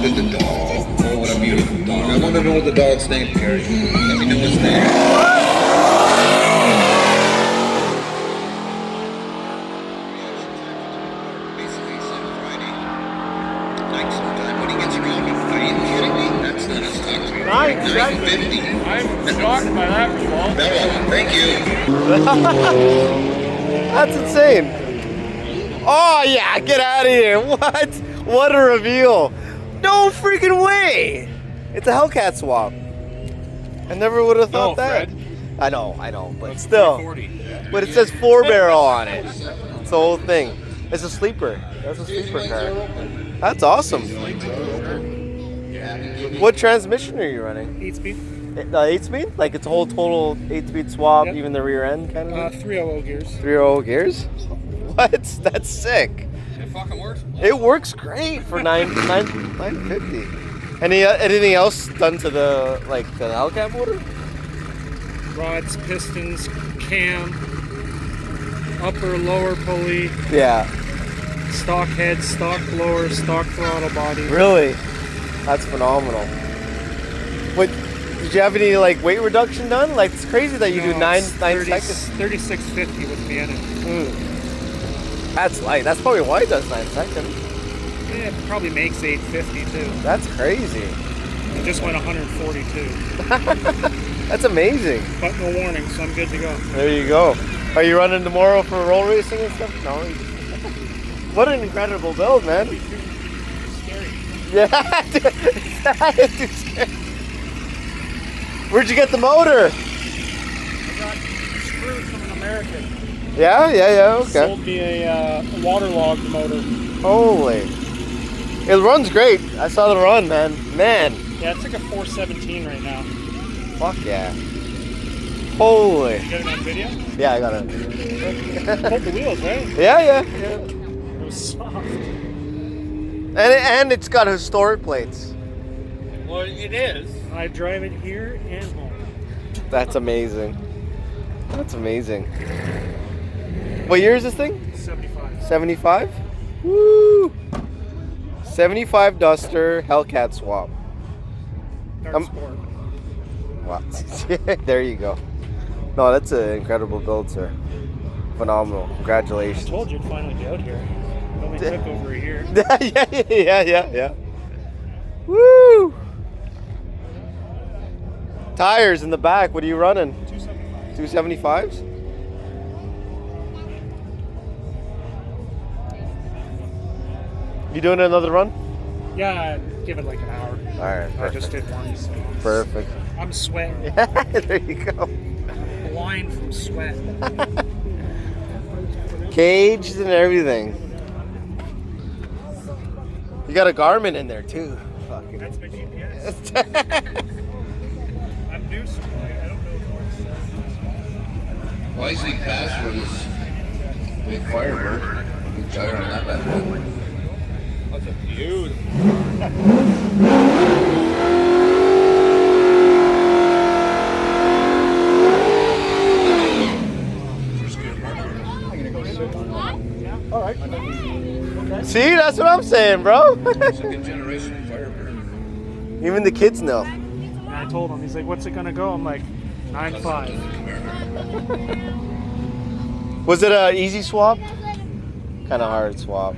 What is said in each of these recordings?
look at the dog. Oh, what a beautiful dog. I want to know the dog's name, Gary. Let me know his name. I'm shocked by that result. Bella, thank you. That's insane. Oh yeah, get out of here. What? What a reveal. No freaking way. It's a Hellcat swap. I never would have thought that. Fred. I know, but still. 340. But it says 4-barrel on it. It's the whole thing. It's a sleeper. That's a sleeper car. That's awesome. What transmission are you running? 8-speed. 8-speed? Like it's a whole total 8-speed swap, Yep. even the rear end kind of thing? 300 gears. 300 gears? What? That's sick. It fucking works. It works great for 950. Anything else done to the Hellcat motor? Rods, pistons, cam, upper, lower pulley, Yeah. stock head, stock blower, stock throttle body. Really? That's phenomenal. What? Did you have any weight reduction done? Like it's crazy that you do 9 seconds. 3650 with me in it. That's light. That's probably why it does 9 seconds. Yeah, it probably makes 850 too. That's crazy. It just went 142. That's amazing. But no warning, so I'm good to go. There you go. Are you running tomorrow for roll racing and stuff? No. What an incredible build, man. Scary. Yeah, it's too scary. Where'd you get the motor? I got screwed from an American. Yeah, okay. Sold me a waterlogged motor. Holy. It runs great. I saw the run, man. Yeah, it's like a 417 right now. Fuck yeah. Holy. You got it on video? Yeah, I got it. Pulled the wheels, right? Yeah. It was soft. And it's got historic plates. Well, it is. I drive it here and home. That's amazing. That's amazing. What year is this thing? 75. 75? Woo! 75 Duster Hellcat swap. Dark sport. Wow. There you go. No, that's an incredible build, sir. Phenomenal. I Congratulations. told you it'd finally be out here. It only took over a year. yeah. Woo! Tires in the back. What are you running? 275. 275s? You doing another run? Yeah, give it like an hour. All right. I just did one. So Perfect. I'm sweating. There you go. I'm blind from sweat. Caged and everything. You got a Garmin in there too. Fucking. That's my GPS. I'm new, so I don't know if Wisely password is big Firebird. Good tire on that bad boy. That's a beautiful. All right. See, that's what I'm saying, bro. Second generation Firebird. Even the kids know. And I told him, he's like, "What's it gonna go?" I'm like, 9.5. Was it a easy swap? Kind of hard swap.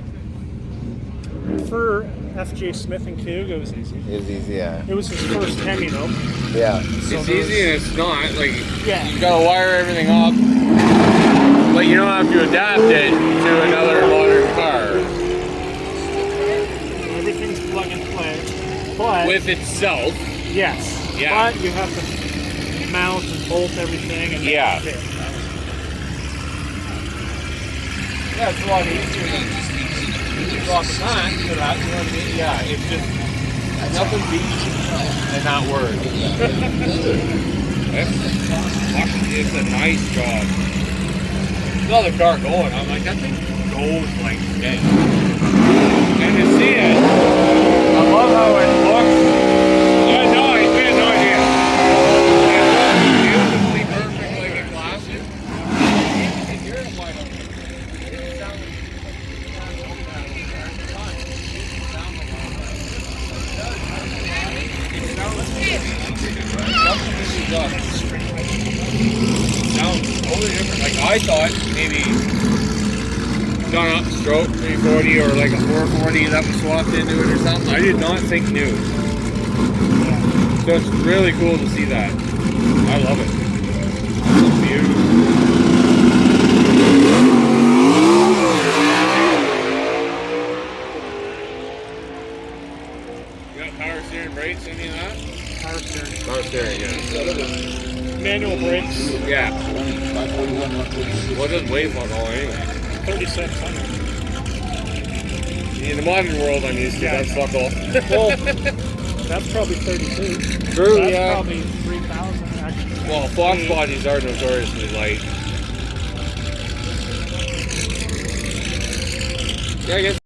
For FJ Smith and Cayuga, it was easy. It was easy, yeah. It was his first HEMI though. Yeah. So It's easy and it's not. Like, Yeah. you gotta wire everything up, but you don't have to adapt it to another modern car. Everything's plug and play. But With itself, yes. Yeah. But you have to mount and bolt everything and make Yeah. it fit. yeah, it's a lot easier than drop a back to that, you know what I mean? Yeah, it's just, nothing beats in that word. It's a nice job. Saw the car going, I'm like, that thing goes like this. And to see it, I love how it looks. Yeah, no, I had no idea. It's beautifully perfect like a classic. You hear it like it sounds stuff. Sounds totally different. Like I thought maybe done up stroke 340 or like a 440 that was swapped into it or something. I did not think new. So it's really cool to see that. I love it. It's beautiful. You got power steering brakes, any of that? Power steering. Power steering, yeah. Manual brakes. Yeah. What does wave on all anyway? 3600. In the modern world, I'm used to. Yeah. That's fuck all. Well, that's probably 32. True, That's yeah. probably 3000 actually. Well, Fox bodies are notoriously light. Yeah, I guess.